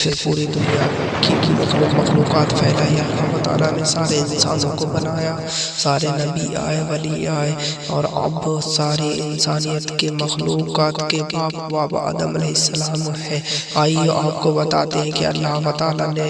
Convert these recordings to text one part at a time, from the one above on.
سے پوری دنیا کی مخلوقات پھیلائی۔ اللہ تعالیٰ نے سارے انسانوں کو بنایا، سارے نبی آئے، ولی آئے، اور اب ساری انسانیت کے مخلوقات کے باپ آدم علیہ السلام ہے۔ آئیے آپ کو بتاتے ہیں کہ اللہ تعالیٰ نے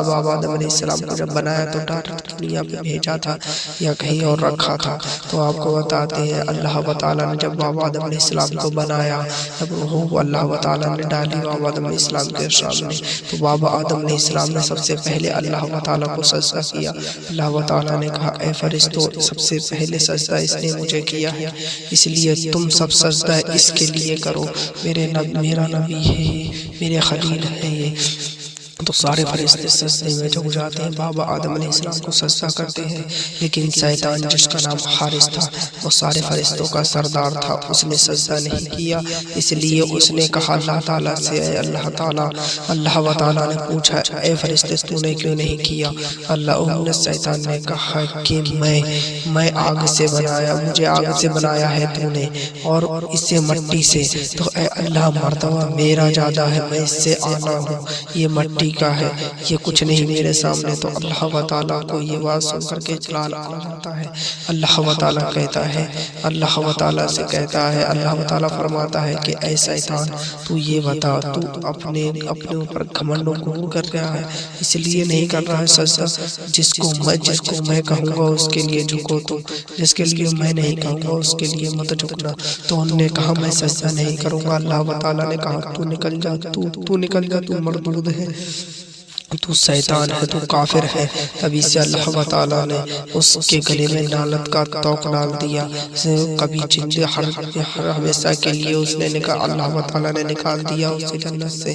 آدم علیہ السلام کو جب بنایا تو ڈائریکٹ دنیا پہ بھیجا تھا یا کہیں اور رکھا تھا؟ تو آپ کو بتاتے ہیں اللہ تعالیٰ نے جب آدم علیہ السلام کو بنایا، جب روح اللہ تعالیٰ نے ڈالی آدم علیہ السلام کے سامنے، تو بابا آدم علیہ السلام نے سب سے پہلے اللہ تعالیٰ کو سجدہ کیا۔ اللہ تعالیٰ نے کہا اے فرشتوں، سب سے پہلے سجدہ اس نے مجھے کیا ہے، اس لیے تم سب سجدہ اس کے لیے کرو، میرا نبی ہے یہ، میرے خلیل ہے یہ۔ تو سارے فرشتے سجدے میں جھک جاتے ہیں، بابا آدم علیہ السلام کو سجدہ کرتے ہیں، لیکن شیطان جس کا نام حارث تھا، وہ سارے فرشتوں کا سردار تھا، اس نے سجدہ نہیں کیا۔ اس لیے اس نے کہا اللہ تعالیٰ سے اے اللہ تعالیٰ، اللہ تعالیٰ نے پوچھا اے فرشتے تو نے کیوں نہیں کیا؟ شیطان نے کہا کہ میں آگ سے بنایا، مجھے آگ سے بنایا ہے تو نے، اور اس سے مٹی سے، تو اے اللہ مرتبہ میرا زیادہ ہے، میں اس سے آنا ہوں، یہ مٹی کا ہے، یہ کچھ نہیں میرے سامنے۔ تو اللہ تعالیٰ کو یہ بات سن کر کے جلال آ جاتا ہے۔ اللہ تعالیٰ کہتا ہے، اللہ تعالیٰ سے کہتا ہے، اللہ تعالیٰ فرماتا ہے کہ اے شیطان تو یہ بتا، تو اپنے اوپر گھمنڈ و غرور کر گیا ہے، اس لیے نہیں کر رہا ہے سجدہ؟ جس کو میں کہوں گا اس کے لیے جھکو تم، جس کے لیے میں نہیں کہوں گا اس کے لیے مت جھکنا۔ تو انہوں نے کہا میں سجدہ نہیں کروں گا۔ اللہ تعالیٰ نے کہا تو نکل جا، تو نکل جا، تو مردود ہے، تو شیطان ہے، تو کافر ہے۔ تبھی سے اللہ تعالیٰ نے اس کے گلے میں لعنت کا طوق ڈال دیا، کبھی زندہ ہر ہمیشہ کے لیے اس نے اللہ تعالیٰ نے نکال دیا اسے جنت سے۔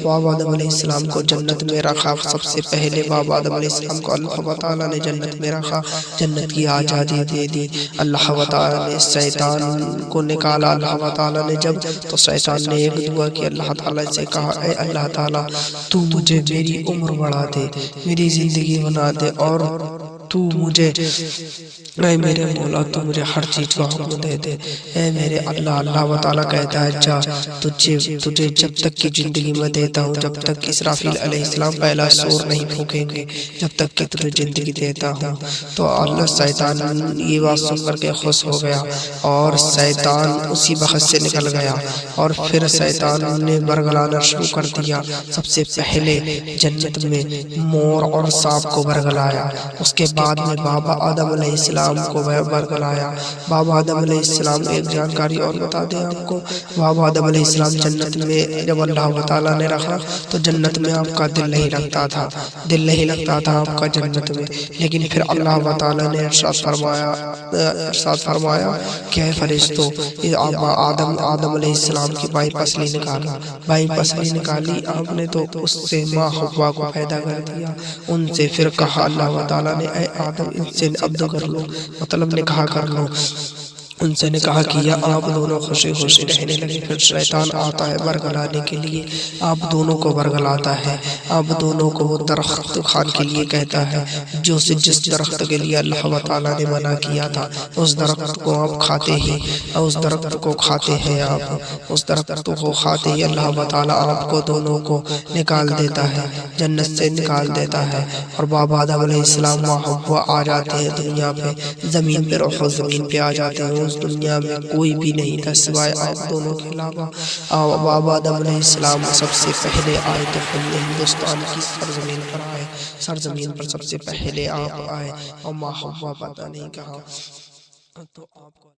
بابا آدم علیہ السلام کو جنت میں رکھا، سب سے پہلے بابا آدم علیہ السلام کو اللہ تعالیٰ نے جنت میں رکھا، جنت کی آزادی دے دی۔ اللہ تعالیٰ نے شیطان کو نکالا، اللہ تعالیٰ نے جب، تو شیطان نے ایک دعا کی، اللہ تعالیٰ سے کہا اے اللہ تعالیٰ تو مجھے میری عمر بڑھا دے، میری زندگی بنا دے، اور تو مجھے، اے میرے مولا تو مجھے ہر چیز کا حکم دے دے، اے میرے اللہ۔ اللہ تعالیٰ کہتا ہے جا، تجھے جب تک کی زندگی میں دیتا ہوں، جب تک اسرافیل علیہ السلام پہلا سور نہیں پھونکیں گے، جب تک کہ تجھے زندگی دیتا ہوں۔ تو اللہ شیطان یہ بات سن کر کے خوش ہو گیا، اور شیطان اسی وقت سے نکل گیا، اور پھر شیطان نے برگلانا شروع کر دیا۔ سب سے پہلے جنت میں مور اور سانپ کو برگلایا، اس کے بعد میں بابا آدم علیہ السلام کو برگلایا۔ بابا آدم علیہ السلام، ایک جانکاری اور بتا دیں آپ کو، بابا آدم علیہ السلام جنت میں جب اللہ تعالیٰ نے رکھا تو جنت میں آپ کا دل نہیں لگتا تھا، دل نہیں لگتا تھا آپ کا جنت میں، لیکن پھر اللہ تعالیٰ نے ارشاد فرمایا کہ اے فرشتوں، آدم علیہ السلام کی بائیں پسلی نکالا، بائیں پسلی نکالی آپ نے، تو اس سے ماں حوا کو پیدا کر دیا۔ ان سے پھر کہا اللہ تعالیٰ نے اے آدم ان سے عبد کر لو، مطلب نکاح کر لو۔ ان سے نے کہا کہ یا آپ دونوں خوشی خوشی رہنے لگے۔ پھر شیطان آتا ہے برگلانے کے لیے، آپ دونوں کو برگلاتا ہے، آپ دونوں کو وہ درخت کھان کے لیے کہتا ہے جس درخت کے لیے اللہ تعالیٰ نے منع کیا تھا، اس درخت کو آپ کھاتے ہی، اس درخت کو کھاتے ہیں آپ، اس درخت کو کھاتے ہی اللہ تعالیٰ آپ کو دونوں کو نکال دیتا ہے، جنت سے نکال دیتا ہے، اور بابا آدم علیہ السلام ماں حوا آ جاتے ہیں دنیا پہ، زمین پہ، روح زمین پہ آ جاتے ہیں۔ اس دنیا میں کوئی بھی نہیں تھا سوائے آپ دونوں کے علاوہ۔ بابا آدم علیہ السلام سب سے پہلے آئے تو ہندوستان کی سرزمین پر آئے، سرزمین پر سب سے پہلے آپ آئے، اور ماں حوا پتہ نہیں کہاں۔ تو آپ کو